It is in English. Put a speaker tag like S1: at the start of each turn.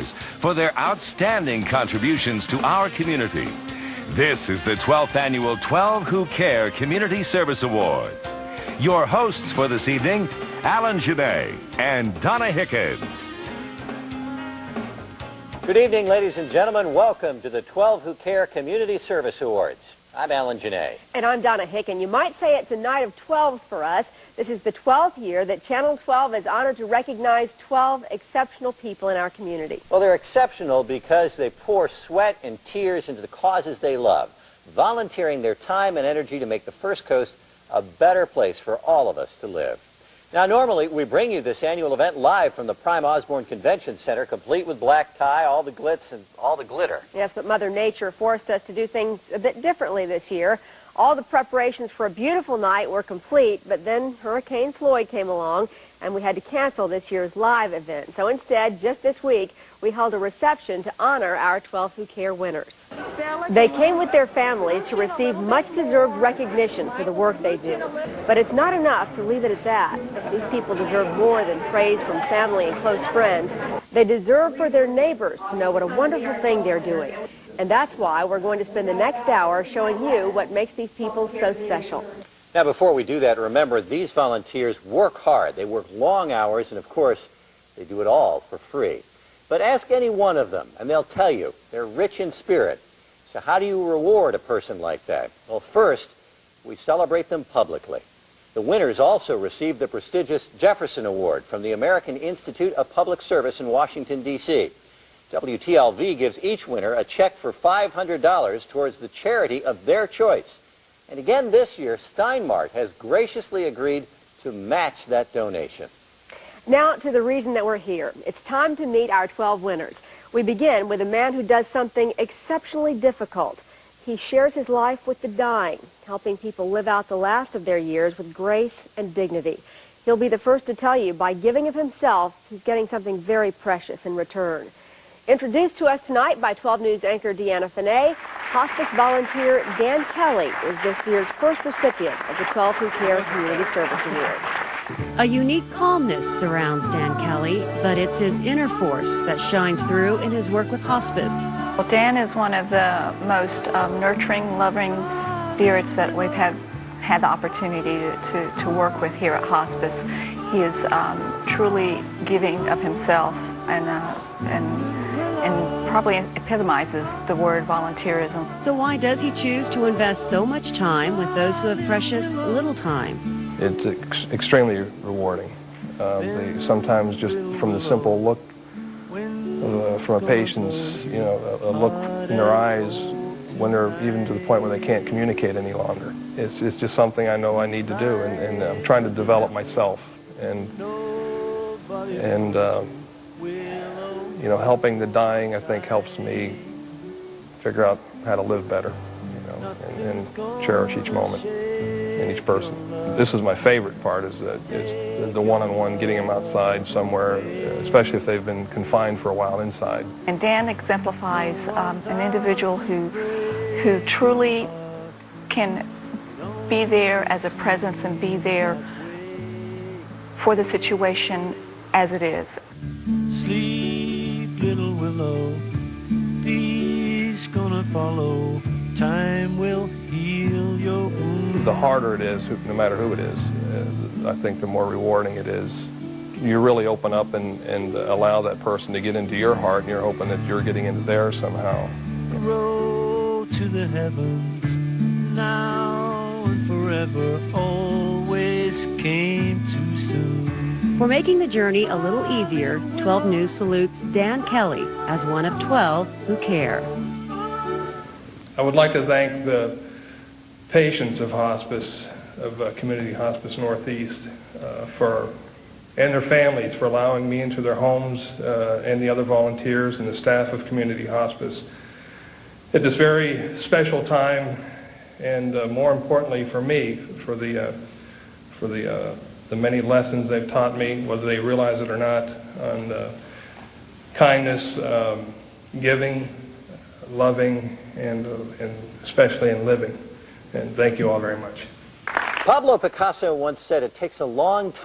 S1: for their outstanding contributions to our community. This is the 12th annual 12 Who Care Community Service Awards. Your hosts for this evening, Alan Janae and Donna Hicken.
S2: Good evening, ladies and gentlemen. Welcome to the 12 Who Care Community Service Awards. I'm Alan Janae.
S3: And I'm Donna Hicken. You might say it's a night of 12s for us. This is the 12th year that Channel 12 is honored to recognize 12 exceptional people in our community.
S2: Well, they're exceptional because they pour sweat and tears into the causes they love, volunteering their time and energy to make the First Coast a better place for all of us to live. Now, normally, we bring you this annual event live from the Prime Osborne Convention Center, complete with black tie, all the glitz, and all the glitter.
S3: Yes, but Mother Nature forced us to do things a bit differently this year. All the preparations for a beautiful night were complete, but then Hurricane Floyd came along, and we had to cancel this year's live event. So instead, just this week, we held a reception to honor our 12 Who Care winners. They came with their families to receive much-deserved recognition for the work they do. But it's not enough to leave it at that. These people deserve more than praise from family and close friends. They deserve for their neighbors to know what a wonderful thing they're doing. And that's why we're going to spend the next hour showing you what makes these people so special.
S2: Now, before we do that, remember, these volunteers work hard. They work long hours, and of course, they do it all for free. But ask any one of them, and they'll tell you they're rich in spirit. So how do you reward a person like that? Well, first, we celebrate them publicly. The winners also received the prestigious Jefferson Award from the American Institute of Public Service in Washington, D.C. WTLV gives each winner a check for $500 towards the charity of their choice. And again this year, Steinmart has graciously agreed to match that donation.
S3: Now to the reason that we're here. It's time to meet our 12 winners. We begin with a man who does something exceptionally difficult. He shares his life with the dying, helping people live out the last of their years with grace and dignity. He'll be the first to tell you by giving of himself, he's getting something very precious in return. Introduced to us tonight by 12 News anchor Deanna Finney, hospice volunteer Dan Kelly is this year's first recipient of the 12 Who Care Community Service Award.
S4: A unique calmness surrounds Dan Kelly, but it's his inner force that shines through in his work with hospice.
S5: Well, Dan is one of the most nurturing, loving spirits that we've had the opportunity to work with here at hospice. He is truly giving of himself and probably epitomizes the word volunteerism.
S4: So why does he choose to invest so much time with those who have precious little time?
S6: It's extremely rewarding. Sometimes just from the simple look from a patient's, a look in their eyes when they're even to the point where they can't communicate any longer. It's just something I know I need to do, and I'm trying to develop myself. And helping the dying, I think, helps me figure out how to live better, and cherish each moment and each person. This is my favorite part, is the one-on-one, getting them outside somewhere, especially if they've been confined for a while inside.
S5: And Dan exemplifies an individual who truly can be there as a presence and be there for the situation as it is.
S7: Sleep, little willow, peace gonna follow, time will heal your wound.
S6: The harder it is, no matter who it is, I think the more rewarding it is. You really open up and allow that person to get into your heart, and you're hoping that you're getting into theirs somehow.
S7: Road to the heavens, now and forever, always came too soon.
S4: For making the journey a little easier, 12 News salutes Dan Kelly as one of 12 who care.
S6: I would like to thank the patients of hospice, of Community Hospice Northeast, and their families for allowing me into their homes, and the other volunteers and the staff of Community Hospice at this very special time, and more importantly for me, for the many lessons they've taught me, whether they realize it or not, on kindness, giving, loving, and especially in living. And thank you all very much.
S2: Pablo Picasso once said, it takes a long time